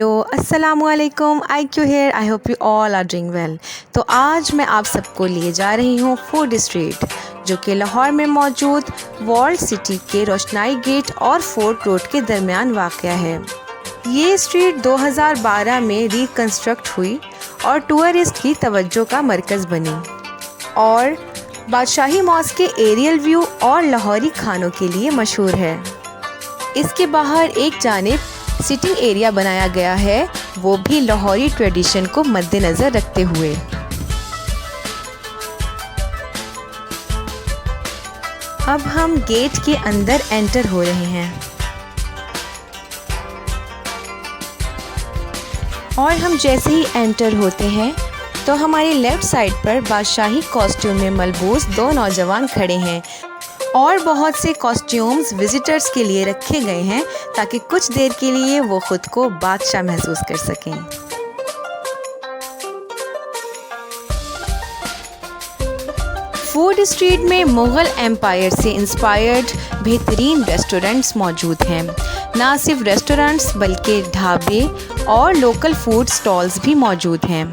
तो अस्सलामुअलैकुम, I Q here. I hope you all are doing well. तो आज मैं आप सबको लिए जा रही हूँ फूड स्ट्रीट, जो कि लाहौर में मौजूद वॉल्ड सिटी के रोशनाई गेट और फोर्ट रोड के दरमियान वाक़या है। ये स्ट्रीट 2012 में रिकंस्ट्रक्ट हुई और टूरिस्ट की तवज्जो का मरकज़ बनी और बादशाही मॉस्क के एरियल व्यू और लाहौरी खानों के लिए मशहूर है। इसके बाहर एक जानिब सिटिंग एरिया बनाया गया है, वो भी लाहौरी ट्रेडिशन को मद्देनज़र रखते हुए। अब हम गेट के अंदर एंटर हो रहे हैं और हम जैसे ही एंटर होते हैं तो हमारी लेफ़्ट साइड पर बादशाही कॉस्ट्यूम में मलबूस दो नौजवान खड़े हैं और बहुत से कॉस्ट्यूम्स विजिटर्स के लिए रखे गए हैं ताकि कुछ देर के लिए वो खुद को बादशाह महसूस कर सकें। फूड स्ट्रीट में मुग़ल एम्पायर से इंस्पायर्ड बेहतरीन रेस्टोरेंट्स मौजूद हैं। ना सिर्फ रेस्टोरेंट्स बल्कि ढाबे और लोकल फूड स्टॉल्स भी मौजूद हैं।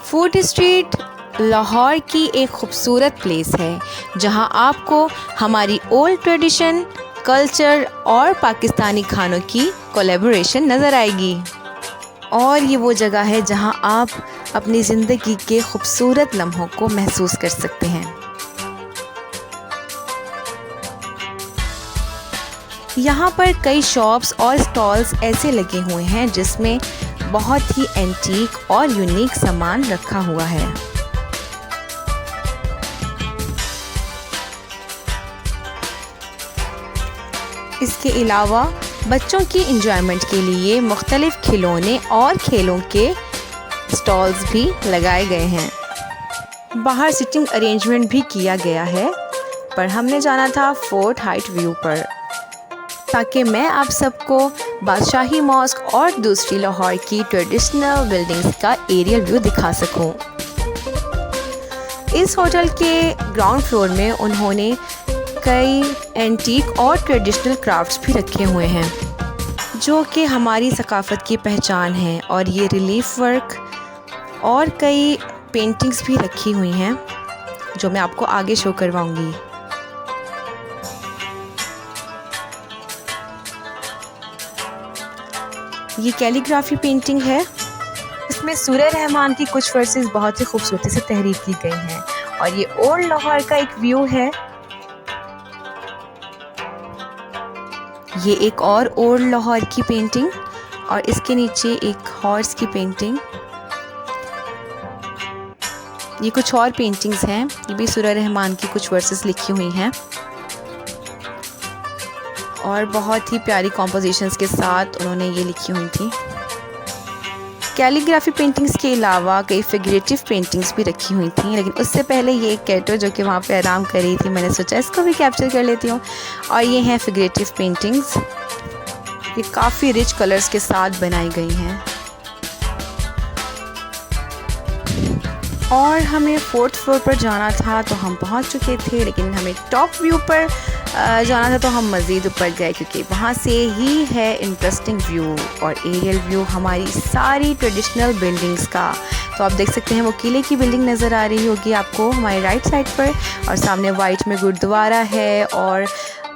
फूड स्ट्रीट लाहौर की एक खूबसूरत प्लेस है जहां आपको हमारी ओल्ड ट्रेडिशन, कल्चर और पाकिस्तानी खानों की कोलैबोरेशन नज़र आएगी। और ये वो जगह है जहां आप अपनी ज़िंदगी के खूबसूरत लम्हों को महसूस कर सकते हैं। यहाँ पर कई शॉप्स और स्टॉल्स ऐसे लगे हुए हैं जिसमें बहुत ही एंटीक और यूनिक सामान रखा हुआ है। इसके अलावा बच्चों की एंजॉयमेंट के लिए मुख्तलिफ खिलौने और खेलों के स्टॉल्स भी लगाए गए हैं। बाहर सिटिंग अरेंजमेंट भी किया गया है, पर हमने जाना था फोर्ट हाइट व्यू पर ताकि मैं आप सबको बादशाही मॉस्क और दूसरी लाहौर की ट्रेडिशनल बिल्डिंग्स का एरियल व्यू दिखा सकूं। इस होटल के ग्राउंड फ्लोर में उन्होंने कई एंटीक और ट्रेडिशनल क्राफ्ट्स भी रखे हुए हैं जो कि हमारी सकाफ़त की पहचान है, और ये रिलीफ वर्क और कई पेंटिंग्स भी रखी हुई हैं जो मैं आपको आगे शो करवाऊंगी। ये कैलीग्राफी पेंटिंग है, इसमें सूरह रहमान की कुछ वर्सेस बहुत ही खूबसूरती से तहरीर की गई हैं और ये ओल्ड लाहौर का एक व्यू है। ये एक और ओल्ड लाहौर की पेंटिंग और इसके नीचे एक हॉर्स की पेंटिंग। ये कुछ और पेंटिंग्स हैं, ये भी सूरह रहमान की कुछ वर्सेस लिखी हुई हैं और बहुत ही प्यारी कॉम्पोजिशंस के साथ उन्होंने ये लिखी हुई थी। कैलीग्राफी पेंटिंग्स के अलावा कई फिगरेटिव पेंटिंग्स भी रखी हुई थी, लेकिन उससे पहले ये एक कैटो जो कि वहाँ पे आराम कर रही थी, मैंने सोचा इसको भी कैप्चर कर लेती हूँ। और ये हैं फिगरेटिव पेंटिंग्स, ये काफ़ी रिच कलर्स के साथ बनाई गई हैं। और हमें फोर्थ फ्लोर पर जाना था तो हम पहुँच चुके थे, लेकिन हमें टॉप व्यू पर जाना था तो हम मज़ीद ऊपर गए क्योंकि वहाँ से ही है इंटरेस्टिंग व्यू और एरियल व्यू हमारी सारी ट्रेडिशनल बिल्डिंग्स का। तो आप देख सकते हैं वो किले की बिल्डिंग नज़र आ रही होगी आपको हमारी राइट साइड पर, और सामने वाइट में गुरुद्वारा है और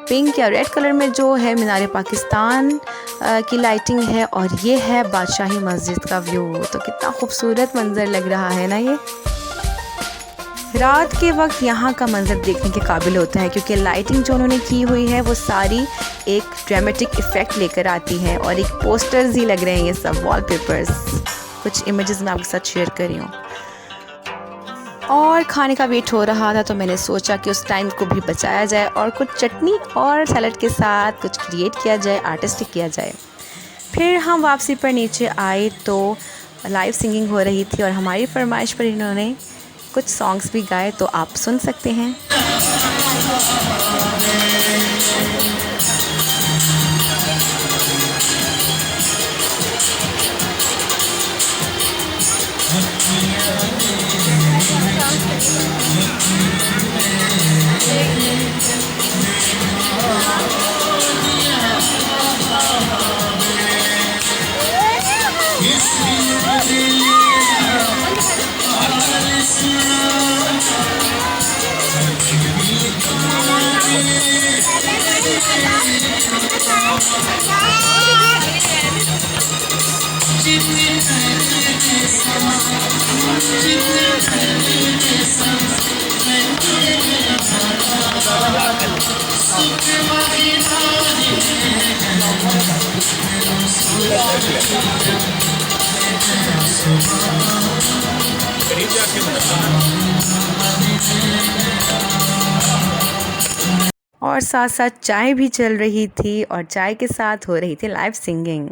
पिंक या रेड कलर में जो है मीनार पाकिस्तान की लाइटिंग है, और ये है बादशाही मस्जिद का व्यू। तो कितना खूबसूरत मंज़र लग रहा है ना। ये रात के वक्त यहाँ का मंज़र देखने के काबिल होता है क्योंकि लाइटिंग जो उन्होंने की हुई है वो सारी एक ड्रामेटिक इफ़ेक्ट लेकर आती है और एक पोस्टर्स ही लग रहे हैं, ये सब वॉलपेपर्स। कुछ इमेजेस मैं आपके साथ शेयर कर रही हूँ। और खाने का वेट हो रहा था तो मैंने सोचा कि उस टाइम को भी बचाया जाए और कुछ चटनी और सैलड के साथ कुछ क्रिएट किया जाए, आर्टिस्टिक किया जाए। फिर हम वापसी पर नीचे आए तो लाइव सिंगिंग हो रही थी और हमारी फरमाइश पर इन्होंने कुछ सॉन्ग्स भी गाए, तो आप सुन सकते हैं। और साथ साथ चाय भी चल रही थी और चाय के साथ हो रही थी लाइव सिंगिंग।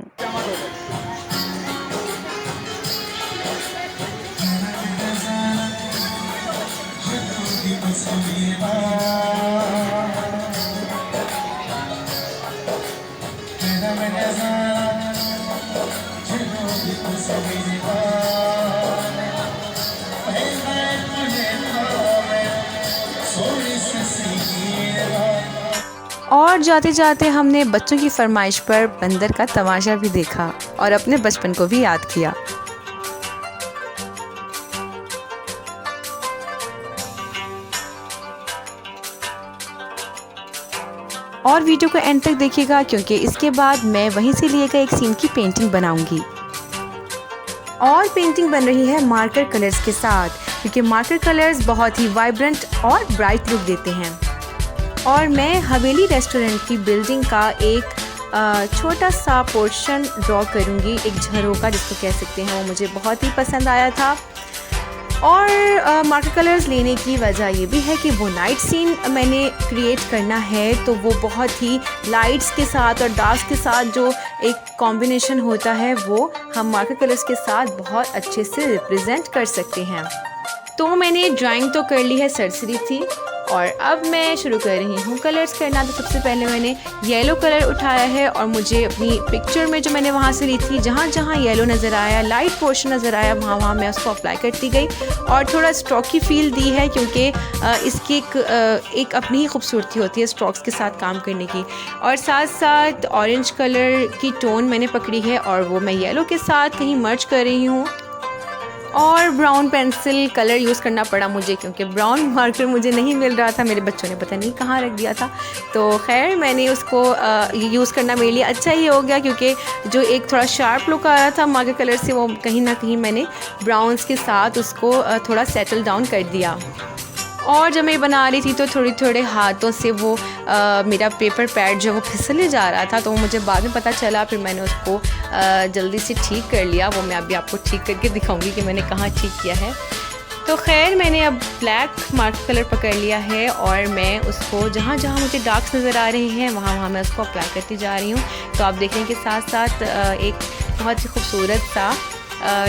और जाते जाते हमने बच्चों की फरमाइश पर बंदर का तमाशा भी देखा और अपने बचपन को भी याद किया। और वीडियो को एंड तक देखिएगा क्योंकि इसके बाद मैं वहीं से लिए गए एक सीन की पेंटिंग बनाऊंगी। और पेंटिंग बन रही है मार्कर कलर्स के साथ, क्योंकि मार्कर कलर्स बहुत ही वाइब्रेंट और ब्राइट लुक देते हैं। और मैं हवेली रेस्टोरेंट की बिल्डिंग का एक छोटा सा पोर्शन ड्रॉ करूँगी, एक झरोका जिसको कह सकते हैं। वो मुझे बहुत ही पसंद आया था। और मार्कर कलर्स लेने की वजह ये भी है कि वो नाइट सीन मैंने क्रिएट करना है, तो वो बहुत ही लाइट्स के साथ और डार्क के साथ जो एक कॉम्बिनेशन होता है वो हम मार्कर कलर्स के साथ बहुत अच्छे से रिप्रेजेंट कर सकते हैं। तो मैंने ड्राइंग तो कर ली है, सरसरी थी, और अब मैं शुरू कर रही हूँ कलर्स करना। तो सबसे पहले मैंने येलो कलर उठाया है और मुझे अपनी पिक्चर में जो मैंने वहाँ से ली थी, जहाँ जहाँ येलो नज़र आया, लाइट पोर्शन नज़र आया, वहाँ मैं उसको अप्लाई करती गई और थोड़ा स्ट्रोक की फील दी है, क्योंकि इसकी एक अपनी ही खूबसूरती होती है स्ट्रोक्स के साथ काम करने की। और साथ साथ ऑरेंज कलर की टोन मैंने पकड़ी है और वो मैं येलो के साथ कहीं मर्ज कर रही हूँ। और ब्राउन पेंसिल कलर यूज़ करना पड़ा मुझे, क्योंकि ब्राउन मार्कर मुझे नहीं मिल रहा था, मेरे बच्चों ने पता नहीं कहाँ रख दिया था। तो खैर मैंने उसको यूज़ करना मेरे लिए अच्छा ही हो गया, क्योंकि जो एक थोड़ा शार्प लुक आ रहा था मार्कर कलर से, वो कहीं ना कहीं मैंने ब्राउन्स के साथ उसको थोड़ा सेटल डाउन कर दिया। और जब मैं बना रही थी तो थोड़े हाथों से वो मेरा पेपर पैड जो वो फिसले जा रहा था, तो मुझे बाद में पता चला। फिर मैंने उसको जल्दी से ठीक कर लिया। वो मैं अभी आपको ठीक करके दिखाऊंगी कि मैंने कहाँ ठीक किया है। तो खैर मैंने अब ब्लैक मार्कर कलर पकड़ लिया है और मैं उसको जहाँ जहाँ मुझे डार्क्स नज़र आ रहे हैं वहाँ मैं उसको अप्लाई करती जा रही हूँ। तो आप देखने के साथ साथ एक बहुत ही खूबसूरत सा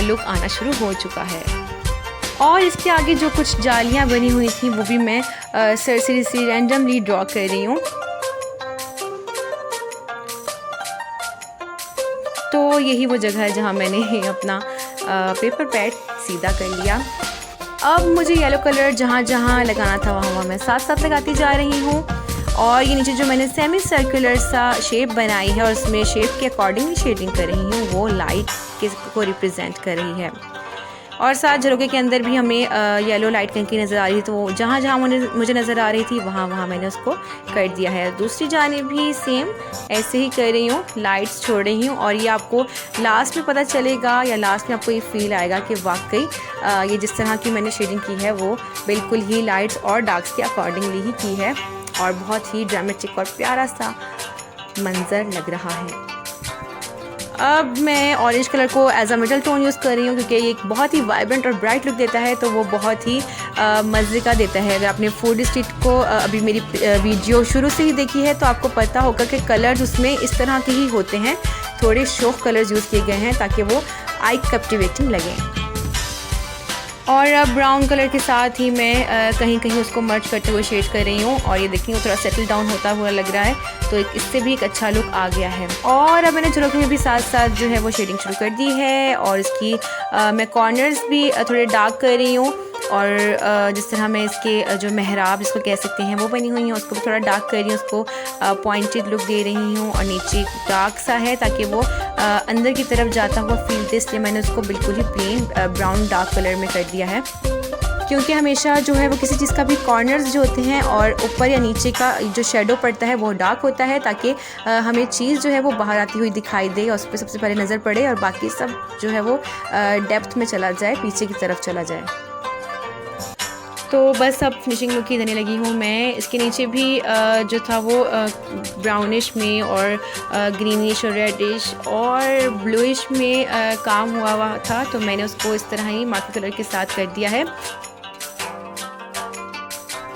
लुक आना शुरू हो चुका है। और इसके आगे जो कुछ जालियाँ बनी हुई थी वो भी मैं सरसरी से रैंडमली ड्रॉ कर रही हूँ। तो यही वो जगह है जहाँ मैंने अपना पेपर पैड सीधा कर लिया। अब मुझे येलो कलर जहाँ जहाँ लगाना था वहाँ मैं साथ साथ लगाती जा रही हूँ। और ये नीचे जो मैंने सेमी सर्कुलर सा शेप बनाई है और उसमें शेप के अकॉर्डिंगली शेडिंग कर रही हूँ, वो लाइट को रिप्रेजेंट कर रही है। और साथ झरोके के अंदर भी हमें येलो लाइट कहीं की नज़र आ रही थी, तो जहाँ जहाँ मुझे नज़र आ रही थी वहाँ मैंने उसको कर दिया है। दूसरी जानिब भी सेम ऐसे ही कर रही हूँ, लाइट्स छोड़ रही हूँ। और ये आपको लास्ट में पता चलेगा या लास्ट में आपको ये फील आएगा कि वाकई ये जिस तरह की मैंने शेडिंग की है वो बिल्कुल ही लाइट्स और डार्क्स के अकॉर्डिंगली ही की है और बहुत ही ड्रामेटिक और प्यारा सा मंज़र लग रहा है। अब मैं ऑरेंज कलर को as a middle tone use कर रही हूँ, क्योंकि ये एक बहुत ही वाइब्रेंट और ब्राइट लुक देता है, तो वो बहुत ही मज़े का देता है। अगर आपने फूड स्ट्रीट को अभी मेरी वीडियो शुरू से ही देखी है तो आपको पता होगा कि कलर्स उसमें इस तरह के ही होते हैं, थोड़े शौक कलर्स यूज़ किए गए हैं ताकि वो आई कैप्टिवेटिंग लगे। और अब ब्राउन कलर के साथ ही मैं कहीं कहीं उसको मर्ज करते हुए शेड कर रही हूँ। और ये देखिए थोड़ा सेटल डाउन होता हुआ लग रहा है, तो इससे भी एक अच्छा लुक आ गया है। और अब मैंने झरोखे में भी साथ साथ जो है वो शेडिंग शुरू कर दी है और इसकी मैं कॉर्नर्स भी थोड़े डार्क कर रही हूँ। और जिस तरह मैं इसके जो मेहराब जिसको कह सकते हैं वो बनी हुई हैं उसको भी थोड़ा डार्क कर रही हूँ, उसको पॉइंटेड लुक दे रही हूँ। और नीचे डार्क सा है ताकि वो अंदर की तरफ जाता हुआ फील दे, इसलिए मैंने उसको बिल्कुल ही प्लेन ब्राउन डार्क कलर में कर दिया है, क्योंकि हमेशा जो है वो किसी चीज़ का भी कॉर्नर्स जो होते हैं और ऊपर या नीचे का जो शेडो पड़ता है वो डार्क होता है, ताकि हमें चीज़ जो है वो बाहर आती हुई दिखाई दे और उस पर सबसे पहले नज़र पड़े और बाकी सब जो है वो डेप्थ में चला जाए, पीछे की तरफ चला जाए। तो बस अब फिनिशिंग लुक ही देने लगी हूँ मैं। इसके नीचे भी जो था वो ब्राउनिश में और ग्रीनिश और रेडिश और ब्लूइश में काम हुआ था, तो मैंने उसको इस तरह ही मार्कर कलर के साथ कर दिया है।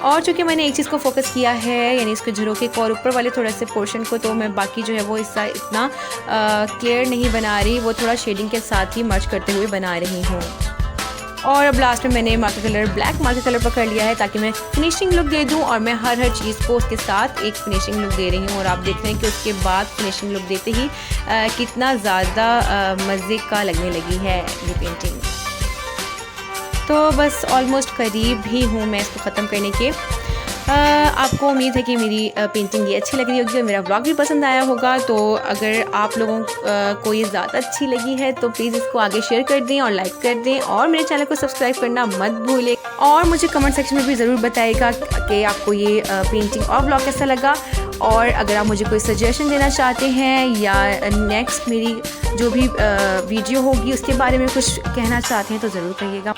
और चूँकि मैंने एक चीज़ को फोकस किया है, यानी इसके झरोखे को और ऊपर वाले थोड़े से पोर्शन को, तो मैं बाकी जो है वो हिस्सा इतना क्लियर नहीं बना रही, वो थोड़ा शेडिंग के साथ ही मर्ज करते हुए बना रही हूँ। और अब लास्ट में मैंने marker colour, black marker colour पकड़ लिया है ताकि मैं फिनिशिंग लुक दे दूं, और मैं हर चीज़ को उसके साथ एक फिनिशिंग लुक दे रही हूं। और आप देख रहे हैं कि उसके बाद फिनिशिंग लुक देते ही कितना ज़्यादा मज़े का लगने लगी है ये पेंटिंग। तो बस ऑलमोस्ट करीब ही हूँ मैं इसको ख़त्म करने के। आपको उम्मीद है कि मेरी पेंटिंग ये अच्छी लग रही होगी और मेरा व्लॉग भी पसंद आया होगा। तो अगर आप लोगों को ये ज़्यादा अच्छी लगी है तो प्लीज़ इसको आगे शेयर कर दें और लाइक कर दें, और मेरे चैनल को सब्सक्राइब करना मत भूलें। और मुझे कमेंट सेक्शन में भी ज़रूर बताइएगा कि आपको ये पेंटिंग और व्लॉग कैसा लगा। और अगर आप मुझे कोई सजेशन देना चाहते हैं या नेक्स्ट मेरी जो भी वीडियो होगी उसके बारे में कुछ कहना चाहते हैं तो ज़रूर कहिएगा।